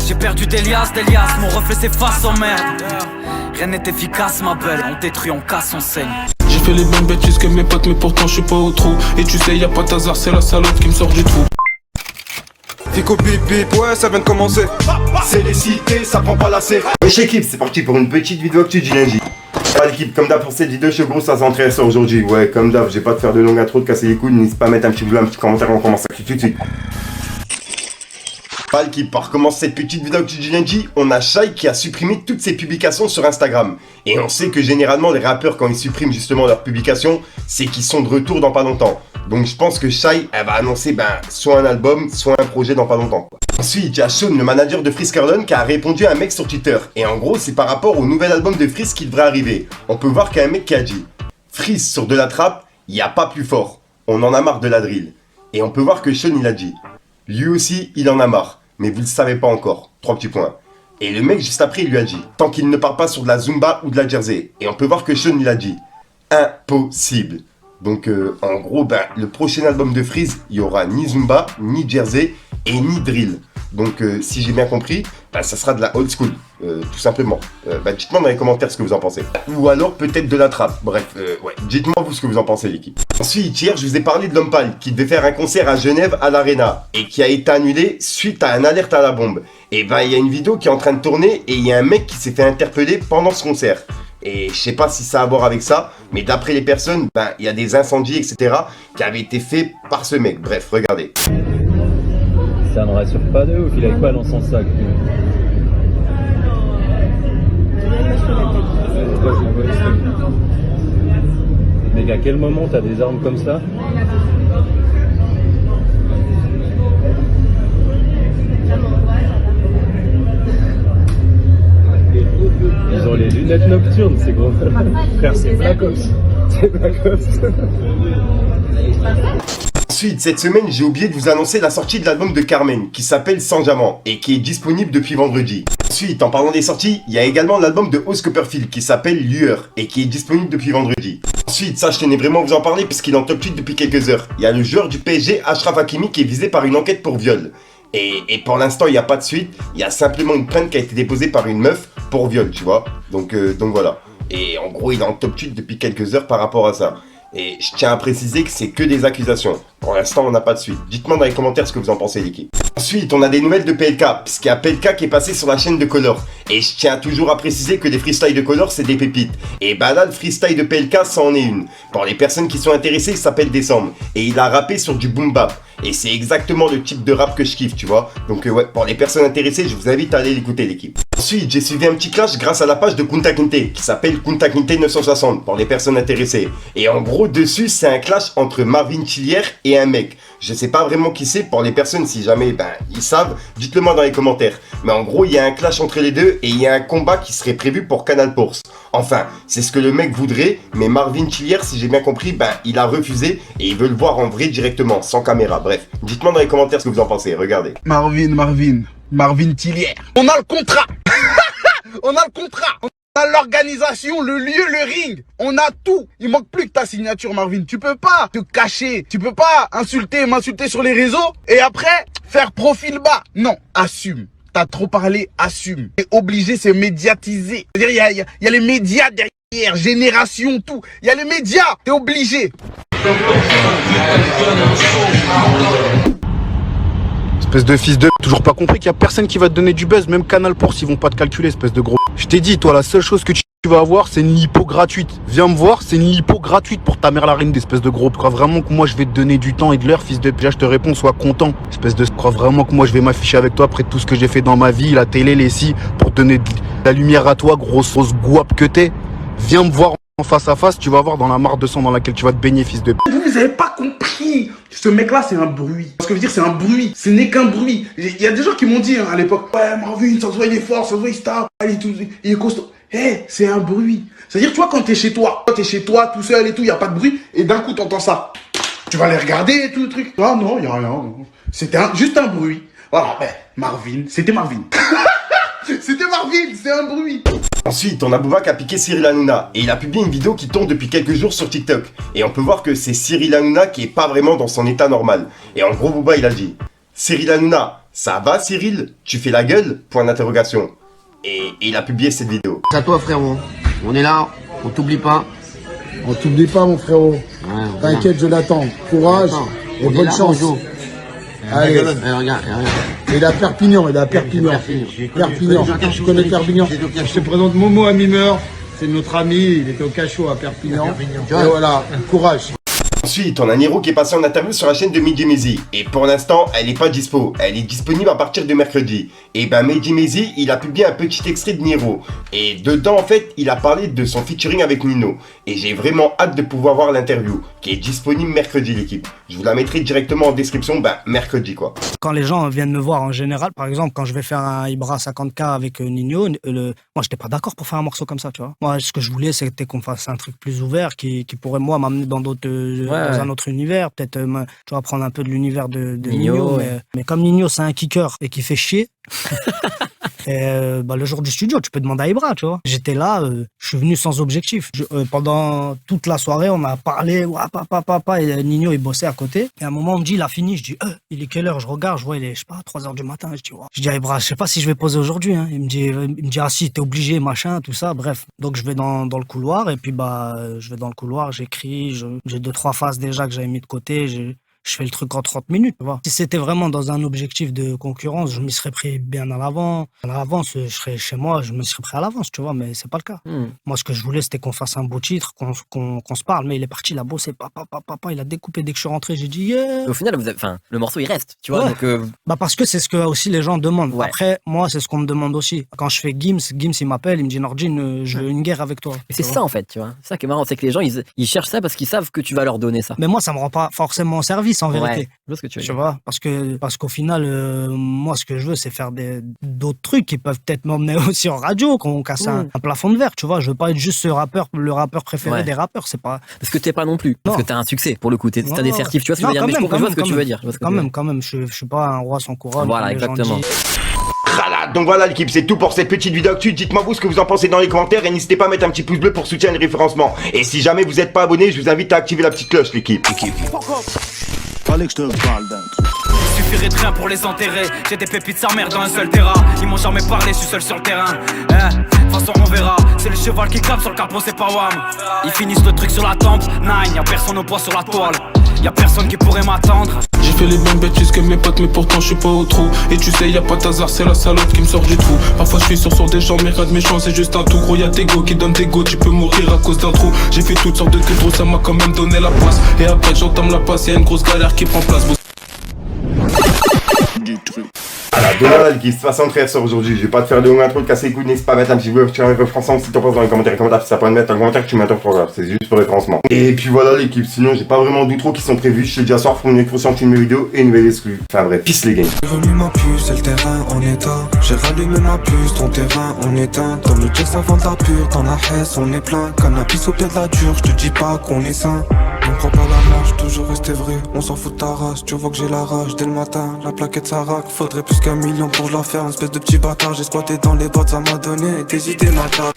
J'ai perdu des liasses, mon reflet s'efface, oh merde. Rien n'est efficace ma belle, on détruit, on casse, on saigne. J'ai fait les mêmes bêtises que mes potes mais pourtant je suis pas au trou. Et tu sais y'a pas d'hasard, c'est la salope qui me sort du trou. Fico bip bip, ouais ça vient de commencer. C'est les cités, ça prend pas la serre. Wesh équipe, c'est parti pour une petite vidéo actu du lundi. Ah l'équipe, comme d'hab pour cette vidéo, je suis gros, ça s'intéresse aujourd'hui. Ouais, comme d'hab, j'ai pas de faire de longue intro, de casser les couilles, n'hésite pas à mettre un petit boulot, un petit commentaire, on commence tout de suite. Pas l'équipe, pour commencer cette petite vidéo actu du lundi, on a Shai qui a supprimé toutes ses publications sur Instagram. Et on sait que généralement les rappeurs quand ils suppriment justement leurs publications, c'est qu'ils sont de retour dans pas longtemps. Donc je pense que Shai, elle va annoncer soit un album, soit un projet dans pas longtemps. Ensuite, il y a Sean, le manager de Freeze Corleone, qui a répondu à un mec sur Twitter. Et en gros, c'est par rapport au nouvel album de Freeze qui devrait arriver. On peut voir qu'il y a un mec qui a dit « Freeze sur de la trappe, il n'y a pas plus fort. On en a marre de la drill. » Et on peut voir que Sean, il a dit « Lui aussi, il en a marre. Mais vous le savez pas encore. » 3 petits points. Et le mec, juste après, il lui a dit « Tant qu'il ne part pas sur de la Zumba ou de la Jersey. » Et on peut voir que Sean, il a dit « Impossible. » Donc en gros, le prochain album de Freeze, il y aura ni Zumba, ni Jersey et ni drill. Donc si j'ai bien compris, ça sera de la old school, tout simplement. Dites-moi dans les commentaires ce que vous en pensez. Ou alors peut-être de la trappe, bref, ouais. Dites-moi vous ce que vous en pensez l'équipe. Ensuite, hier je vous ai parlé de L'Homme Pâle qui devait faire un concert à Genève à l'Arena et qui a été annulé suite à un alerte à la bombe. Et il y a une vidéo qui est en train de tourner et il y a un mec qui s'est fait interpeller pendant ce concert. Et je sais pas si ça a à voir avec ça, mais d'après les personnes, il y a des incendies, etc. qui avaient été faits par ce mec. Bref, regardez. Ça ne rassure pas de ouf, il a quoi dans son sac? Mec, à quel moment t'as des armes comme ça? Ils ont les lunettes nocturnes, ces gros frère, c'est Black Ops. C'est Black Ops. Ensuite, cette semaine, j'ai oublié de vous annoncer la sortie de l'album de Carmen, qui s'appelle Sans Diamant, et qui est disponible depuis vendredi. Ensuite, en parlant des sorties, il y a également l'album de Ose Copperfield, qui s'appelle Lueur, et qui est disponible depuis vendredi. Ensuite, ça je tenais vraiment à vous en parler, puisqu'il est en top 8 depuis quelques heures. Il y a le joueur du PSG, Achraf Hakimi, qui est visé par une enquête pour viol. Et pour l'instant, il n'y a pas de suite, il y a simplement une plainte qui a été déposée par une meuf pour viol, tu vois. Donc voilà. Et en gros, il est en top 8 depuis quelques heures par rapport à ça. Et je tiens à préciser que c'est que des accusations. Pour l'instant, on n'a pas de suite. Dites-moi dans les commentaires ce que vous en pensez, l'équipe. Ensuite, on a des nouvelles de PLK, puisqu'il y a PLK qui est passé sur la chaîne de Color. Et je tiens toujours à préciser que les freestyles de Color, c'est des pépites. Et là, le freestyle de PLK, ça en est une. Pour les personnes qui sont intéressées, il s'appelle Décembre. Et il a rappé sur du boom bap. Et c'est exactement le type de rap que je kiffe, tu vois. Donc ouais, pour les personnes intéressées, je vous invite à aller l'écouter, l'équipe. Ensuite, j'ai suivi un petit clash grâce à la page de Kunta Kinte, qui s'appelle Kunta Kinte 960, pour les personnes intéressées. Et en gros, dessus, c'est un clash entre Marvin Tillière et un mec. Je sais pas vraiment qui c'est, pour les personnes, si jamais, ils savent, dites-le moi dans les commentaires. Mais en gros, il y a un clash entre les deux, et il y a un combat qui serait prévu pour Canal Force. Enfin, c'est ce que le mec voudrait, mais Marvin Tillière, si j'ai bien compris, il a refusé, et il veut le voir en vrai directement, sans caméra. Bref, dites-moi dans les commentaires ce que vous en pensez, regardez. Marvin Tillière. On a le contrat. On a le contrat. On a l'organisation, le lieu, le ring. On a tout. Il manque plus que ta signature, Marvin. Tu peux pas te cacher. Tu peux pas m'insulter sur les réseaux et après faire profil bas. Non, assume. T'as trop parlé, assume. T'es obligé, c'est médiatisé. C'est-à-dire, il y a les médias derrière, Génération, tout. Il y a les médias. T'es obligé. Espèce de fils de... Toujours pas compris qu'il y a personne qui va te donner du buzz. Même Canal Force, ils vont pas te calculer, espèce de gros... Je t'ai dit, toi, la seule chose que tu vas avoir, c'est une lipo gratuite. Viens me voir, c'est une lipo gratuite pour ta mère la reine d'espèce de gros. Tu crois vraiment que moi, je vais te donner du temps et de l'heure, fils de... Déjà, je te réponds, sois content. Espèce de... Tu crois vraiment que moi, je vais m'afficher avec toi après tout ce que j'ai fait dans ma vie, la télé, les scies, pour te donner de la lumière à toi, grosse guape que t'es. Viens me voir en face à face, tu vas voir dans la mare de sang dans laquelle tu vas te baigner, fils de... Vous avez pas compris. Ce mec-là, c'est un bruit. Ce que je veux dire, c'est un bruit. Ce n'est qu'un bruit. Il y a des gens qui m'ont dit à l'époque, ouais, Marvin, ça se voit, il est fort, ça se voit, il se tape, il est costaud. C'est un bruit. C'est-à-dire, tu vois, quand t'es chez toi, tout seul et tout, il n'y a pas de bruit, et d'un coup, t'entends ça. Tu vas aller regarder et tout le truc. Ah non, il n'y a rien. C'était juste un bruit. Voilà, Marvin, c'était Marvin. C'était Marvin, c'est un bruit. Ensuite, on a Booba qui a piqué Cyril Hanouna et il a publié une vidéo qui tourne depuis quelques jours sur TikTok. Et on peut voir que c'est Cyril Hanouna qui est pas vraiment dans son état normal. Et en gros, Booba il a dit: Cyril Hanouna, Ça va Cyril? Tu fais la gueule? Point d'interrogation. Et il a publié cette vidéo. C'est à toi frérot, on est là, on t'oublie pas. On t'oublie pas, mon frérot. Ouais, T'inquiète, je l'attends. Courage et bonne chance. Allez, regarde. il est à Perpignan, Perpignan. Je connais Perpignan. Je te présente Momo Amimer, c'est notre ami, il était au cachot à Perpignan. Et voilà, courage. Ensuite, on a Niro qui est passé en interview sur la chaîne de Mehdi Maizy. Et pour l'instant, elle n'est pas dispo. Elle est disponible à partir de mercredi. Et ben Mehdi Maizy, il a publié un petit extrait de Niro. Et dedans, en fait, il a parlé de son featuring avec Nino. Et j'ai vraiment hâte de pouvoir voir l'interview, qui est disponible mercredi, l'équipe. Je vous la mettrai directement en description, mercredi quoi. Quand les gens viennent me voir en général, par exemple, quand je vais faire un Ibra 50K avec Nino, moi, j'étais pas d'accord pour faire un morceau comme ça, tu vois. Moi, ce que je voulais, c'était qu'on fasse un truc plus ouvert, qui pourrait, moi, m'amener dans d'autres... dans un autre univers, peut-être tu vas prendre un peu de l'univers de Nino, mais comme Nino c'est un kicker et qui fait chier et, le jour du studio tu peux demander à Ibra, tu vois. J'étais là, je suis venu sans objectif. Pendant toute la soirée on a parlé, papa, et Nino il bossait à côté et à un moment on me dit il a fini, je dis il est quelle heure, je regarde, je vois il est je sais pas 3h du matin, je dis à Ibra je sais pas si je vais poser aujourd'hui, hein. Il me dit ah si t'es obligé machin tout ça, bref. Donc je vais dans le couloir et puis je vais dans le couloir, j'écris, j'ai 2-3 phases déjà que j'avais mis de côté, je fais le truc en 30 minutes, tu vois. Si c'était vraiment dans un objectif de concurrence, je m'y serais pris bien à l'avance. À l'avance, je serais chez moi, je me serais pris à l'avance, tu vois, mais c'est pas le cas. Moi, ce que je voulais, c'était qu'on fasse un beau titre, qu'on se parle, mais il est parti, il a bossé, papa, il a découpé dès que je suis rentré, j'ai dit yeah. Au final, le morceau, il reste, tu vois. Ouais. Donc, parce que c'est ce que aussi les gens demandent. Ouais. Après, moi, c'est ce qu'on me demande aussi. Quand je fais Gims, il m'appelle, il me dit Nordine, je veux une guerre avec toi. Et c'est ça, en fait, tu vois. C'est ça qui est marrant, c'est que les gens, ils cherchent ça parce qu'ils savent que tu vas leur donner ça. Mais moi, ça me rend pas forcément service, en vérité. Ouais, je vois ce que tu veux dire. vois, parce qu'au final, moi, ce que je veux, c'est faire d'autres trucs qui peuvent peut-être m'emmener aussi en radio, qu'on casse un plafond de verre, tu vois. Je veux pas être juste le rappeur préféré des rappeurs, c'est pas... Parce que t'es pas non plus, parce que t'as un succès, pour le coup, t'as des certifs, tu vois ce que je veux dire. Mais je vois ce que tu veux dire. Quand même, je suis pas un roi sans couronne. Voilà, exactement. Donc voilà l'équipe, c'est tout pour cette petite vidéo actu. Dites-moi vous ce que vous en pensez dans les commentaires et n'hésitez pas à mettre un petit pouce bleu pour soutenir le référencement. Et si jamais vous n'êtes pas abonné, je vous invite à activer la petite cloche l'équipe. Fallait que je te parle d'un truc. Il suffirait de rien pour les enterrer. J'ai des pépites sa mère dans un seul terrain. Ils m'ont jamais parlé, je suis seul sur le terrain. De toute façon on verra. C'est le cheval qui clappe sur le capot, c'est pas Wam. Ils finissent le truc sur la tempe. Nine, y'a personne au poids sur la toile. Y'a personne qui pourrait m'attendre. J'ai fait les mêmes bêtises que mes potes mais pourtant je suis pas au trou. Et tu sais y'a pas d'hasard, c'est la salope qui me sort du trou. Parfois je suis sur des gens mais rien de méchant, c'est juste un tout gros. Y'a des go qui donnent des go, tu peux mourir à cause d'un trou. J'ai fait toutes sortes de cultures, ça m'a quand même donné la place. Et après j'entame la passe, y'a une grosse galère qui prend place. Voilà, Donald l'équipe, de toute façon frère sort aujourd'hui. Je vais pas te faire de long intro, te casser les couilles, n'hésite pas à mettre un petit peu sur un référencement si t'en penses dans les commentaires. Si ça peut mettre un commentaire que tu m'interroges, c'est juste pour référencement. Et puis voilà l'équipe, sinon j'ai pas vraiment d'outro qui sont prévus. Je te dis à soir pour une écran sur une vidéo et une nouvelle exclue. Enfin bref, peace les gars. J'ai remis ma puce, c'est le terrain en état. J'ai rallumé ma puce, ton terrain en éteint. Dans le jet ça vend de la pure, dans la hesse on est plein. Cannabis au pied de la dure, je te dis pas qu'on est sain. On prend pas la marche, toujours rester vrai, on s'en fout de ta race. Tu vois que j'ai la rage dès le matin, la plaquette ça raque. Faudrait plus qu'1 million pour je la faire, une espèce de petit bâtard. J'ai squatté dans les boîtes, ça m'a donné des idées ma table.